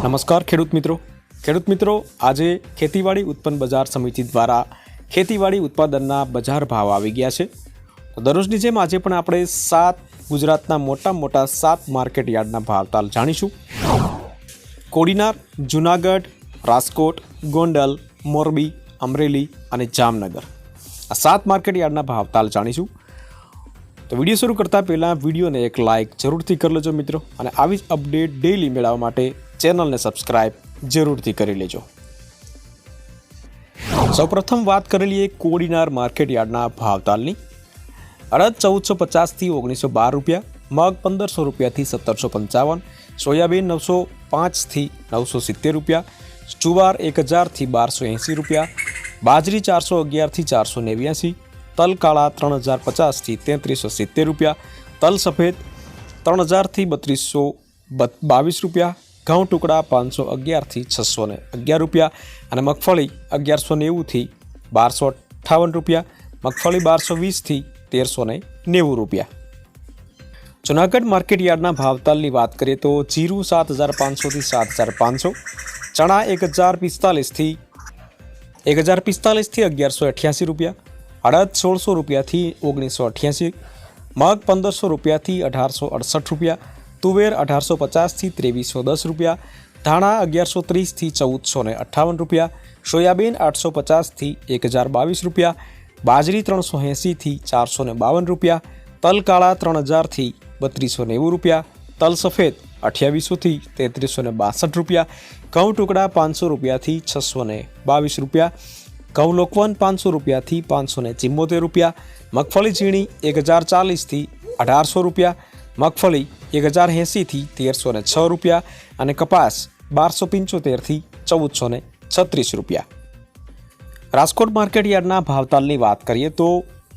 નમસ્કાર ખેડૂત મિત્રો આજે ખેતીવાડી ઉત્પન્ન બજાર સમિતિ દ્વારા ખેતીવાડી ઉત્પાદનના બજાર ભાવ આવી ગયા છે। તો દરરોજની જેમ આજે પણ આપણે ગુજરાતના મોટા 7 માર્કેટ યાર્ડના ભાવતાલ જાણીશું। કોડીનાર, જૂનાગઢ, રાજકોટ, ગોંડલ, મોરબી, અમરેલી અને જામનગર આ 7 માર્કેટ યાર્ડના ભાવતાલ જાણીશું। તો વિડીયો શરૂ કરતા પહેલાં વિડીયોને એક લાઇક જરૂરથી કરી લેજો મિત્રો, અને આવી જ અપડેટ ડેઈલી મેળવવા માટે ચેનલને સબસ્ક્રાઇબ જરૂરથી કરી લેજો। સૌપ્રથમ વાત કરેલી કોડીનાર માર્કેટ યાર્ડના ભાવતાલની। અડદ 1450 થી 1912 રૂપિયા, મગ 1500 રૂપિયાથી 1755, સોયાબીન 905 થી 970 રૂપિયા, જુવાર 1000 થી 1280 રૂપિયા, બાજરી 411 થી 489, તલ કાળા 3050 થી 3370 રૂપિયા, તલ સફેદ 3000 થી 3222 રૂપિયા, ઘઉં ટુકડા 511 થી 611 રૂપિયા અને મગફળી 1190 થી 1258 રૂપિયા, મગફળી 1220 થી 1390 રૂપિયા। જૂનાગઢ માર્કેટ યાર્ડના ભાવતાલની વાત કરીએ તો જીરું 7500 થી 7500, ચણા 1045 થી 1188 રૂપિયા, અડદ 1600 રૂપિયાથી 1988, મગ 1500 રૂપિયાથી 1868 રૂપિયા, તુવેર 1850 થી 2310 રૂપિયા, ધાણા 1130 થી 1458 રૂપિયા, સોયાબીન 850 થી 1022 રૂપિયા, બાજરી 380 થી 452 રૂપિયા, તલ કાળા 3000 થી 3290 રૂપિયા, તલ સફેદ 2800 થી 3362 રૂપિયા, ઘઉં ટુકડા 500 રૂપિયાથી 622 રૂપિયા, ઘઉં લોકવન 500 રૂપિયાથી 574 રૂપિયા, મગફળી ઝીણી 1040 થી 1800 રૂપિયા, મગફળી 1080 થી 1306 રૂપિયા અને કપાસ 1275 થી 1436 રૂપિયા। રાજકોટ માર્કેટ યાર્ડના ભાવતાલની વાત કરીએ તો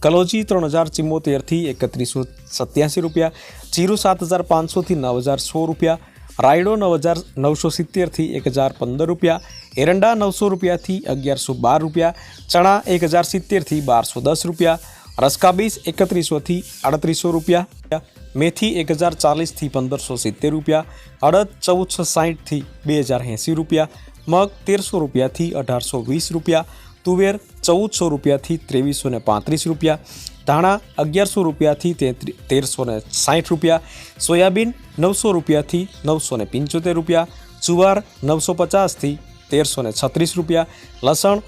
કલોજી 3074 થી 3187 રૂપિયા, જીરું 7500 થી 90100 રૂપિયા, રાયડો 9970 થી 1015 રૂપિયા, એરંડા 900 રૂપિયાથી 1112 રૂપિયા, ચણા 1070 થી 1210 રૂપિયા, રસકાબીજ 3100 થી 3800 રૂપિયા, મેથી 1040 થી 1570 રૂપિયા, અડદ 1460 થી 2080 રૂપિયા, મગ 1300 રૂપિયાથી 1820 રૂપિયા, તુવેર 1400 રૂપિયાથી 2335 રૂપિયા, ધાણા 1100 રૂપિયાથી 1360 રૂપિયા, સોયાબીન 900 રૂપિયાથી 975 રૂપિયા, જુવાર 950 થી 1336 રૂપિયા, લસણ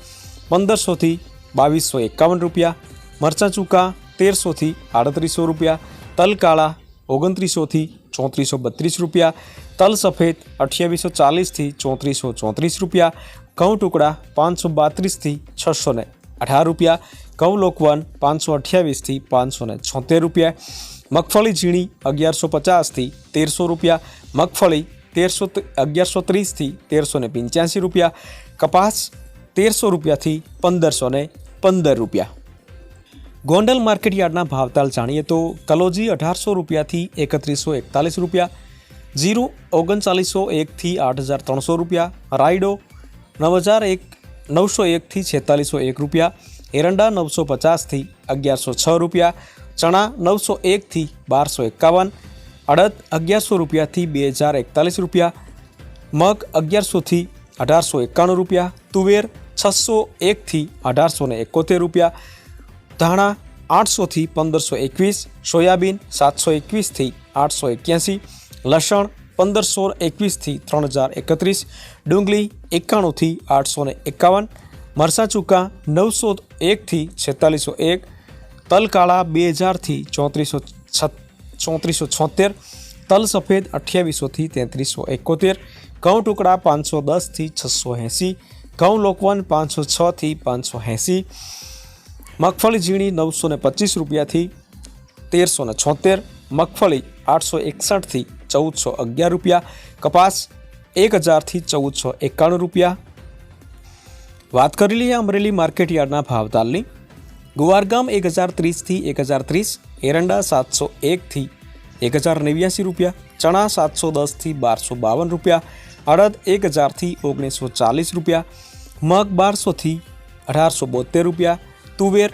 1500 થી 2251 રૂપિયા, મરચાં ચૂકા 1300 થી 3800 રૂપિયા, તલ કાળા 2900 થી 3432 રૂપિયા, તલ સફેદ 2840 થી 3434 રૂપિયા, ઘઉં ટુકડા 532 થી 618 રૂપિયા, ઘઉં લોકવન 528 થી 576 રૂપિયા, મગફળી ઝીણી 1150 થી 1300 રૂપિયા, મગફળી 1130 થી 1385 રૂપિયા, કપાસ 1300 રૂપિયાથી 1515 રૂપિયા। ગોંડલ માર્કેટ યાર્ડના ભાવતાલ જાણીએ તો કલોજી 1800 રૂપિયાથી 3141 રૂપિયા, જીરું 3901 થી 8300 રૂપિયા, રાયડો 901 થી 4601 રૂપિયા, એરંડા 950 થી 1106 રૂપિયા, ચણા 901 થી 1251, અડદ 1100 રૂપિયાથી 2041 રૂપિયા, મગ 1100 થી 1891 રૂપિયા, તુવેર 601 થી 1871 રૂપિયા, ધાણા 800 થી 1521, સોયાબીન 721 થી 881, લસણ 1521 થી 3031, ડુંગળી 91 થી 851, મરચાં ચૂકા 901 થી 4601, તલ કાળા 2000 થી 3476, તલ સફેદ 2800 થી 3371, ઘઉં ટુકડા 510 થી 680, ઘઉં લોકવન 506 થી 580, મગફળી ઝીણી 925 રૂપિયાથી 1376, મગફળી 861 થી 1411 રૂપિયા, કપાસ 1000 થી 1491 રૂપિયા। વાત કરી લઈએ અમરેલી માર્કેટ યાર્ડના ભાવતાલની। ગુવારગામ 1030 થી 1030, એરંડા 701 થી 1089 રૂપિયા, ચણા 710 થી 1252 રૂપિયા, અડદ 1000 થી 1940 રૂપિયા, મગ 1200 થી 1872 રૂપિયા, તુવેર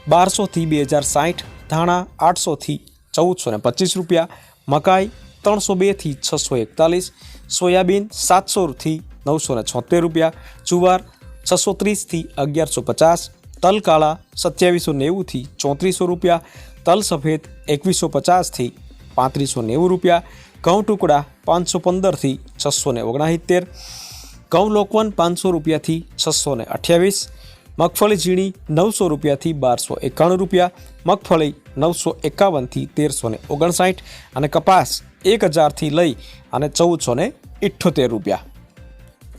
1200 થી 2060, ધાણા 800 થી 1425 રૂપિયા, મકાઈ 302 થી 641, સોયાબીન 700 થી 976 રૂપિયા, જુવાર 630 થી 1150, તલ કાળા 2790 થી 3400 રૂપિયા, તલ સફેદ 2150 થી 3590 રૂપિયા, ઘઉં ટુકડા 515 થી 669, ઘઉં લોકવન 500 રૂપિયાથી 628, મગફળી ઝીણી 900 રૂપિયાથી 1291 રૂપિયા, મગફળી 951 થી 1359 અને કપાસ 1000 થી લઈ અને 1478 રૂપિયા.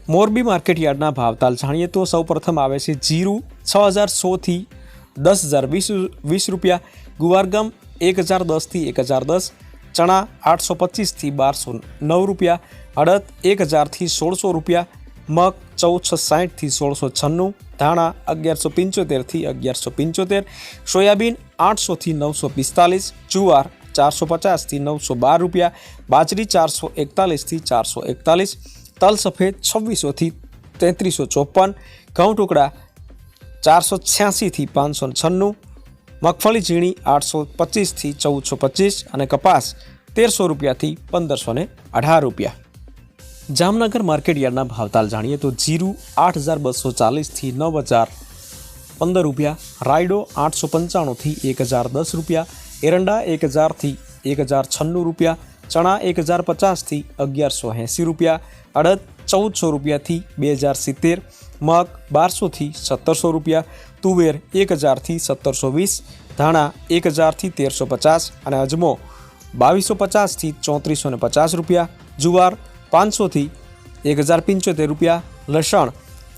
મોરબી માર્કેટ યાર્ડના ભાવતાલ જાણીએ તો સૌપ્રથમ આવે છે જીરું 60100 થી 10020 રૂપિયા, ગુવારગમ 1010 થી 1010, ચણા 825 થી 1209 રૂપિયા, અડદ 1000 થી 1600 રૂપિયા, મગ 1460 થી 1696, ધાણા 1175 થી 1175, સોયાબીન 800 થી 945, જુવાર 450 થી 912 રૂપિયા, બાજરી 441 થી 441, તલ સફેદ 2600 થી 3354, ઘઉં ટુકડા 486 થી 596, મગફળી ઝીણી 825 થી 1425 અને કપાસ 1300 રૂપિયાથી 1518 રૂપિયા. જામનગર માર્કેટ યાર્ડના ભાવતાલ જાણીએ તો જીરું 8240 થી 9015 રૂપિયા, રાયડો 895 થી 1010 રૂપિયા, એરંડા 1000 થી 1096 રૂપિયા, ચણા 1050 થી 1180 રૂપિયા, અડદ 1400 રૂપિયાથી 2070, મગ 1200 થી 1700 રૂપિયા, તુવેર 1000 થી 1720, ધાણા 1000 થી 1350 અને અજમો 2250 થી 3450 રૂપિયા, જુવાર 500 થી 1075 રૂપિયા, લસણ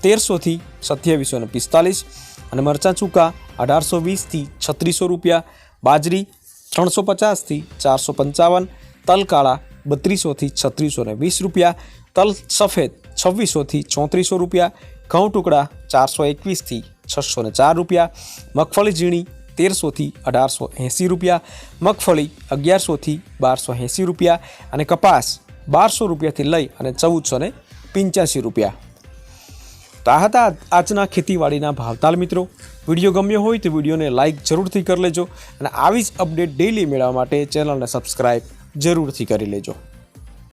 1300 થી 2745 અને મરચાં ચૂકા 1820 થી 3600 રૂપિયા, બાજરી 350 થી 455, તલ કાળા 3200 થી 3620 રૂપિયા, તલ સફેદ 2600 થી 3400 રૂપિયા, ઘઉં ટુકડા 421 થી 604 રૂપિયા, મગફળી ઝીણી 1300 થી 1880 રૂપિયા, મગફળી 1100 થી 1280 રૂપિયા અને કપાસ 1200 રૂપિયાથી લઈ અને 1485 રૂપિયા. તો આ હતા આજના ખેતીવાડીના ભાવતાલ મિત્રો. વિડીયો ગમ્યો હોય તો વિડીયોને લાઇક જરૂરથી કરી લેજો અને આવી જ અપડેટ ડેઈલી મેળવવા માટે ચેનલને સબસ્ક્રાઈબ જરૂરથી કરી લેજો.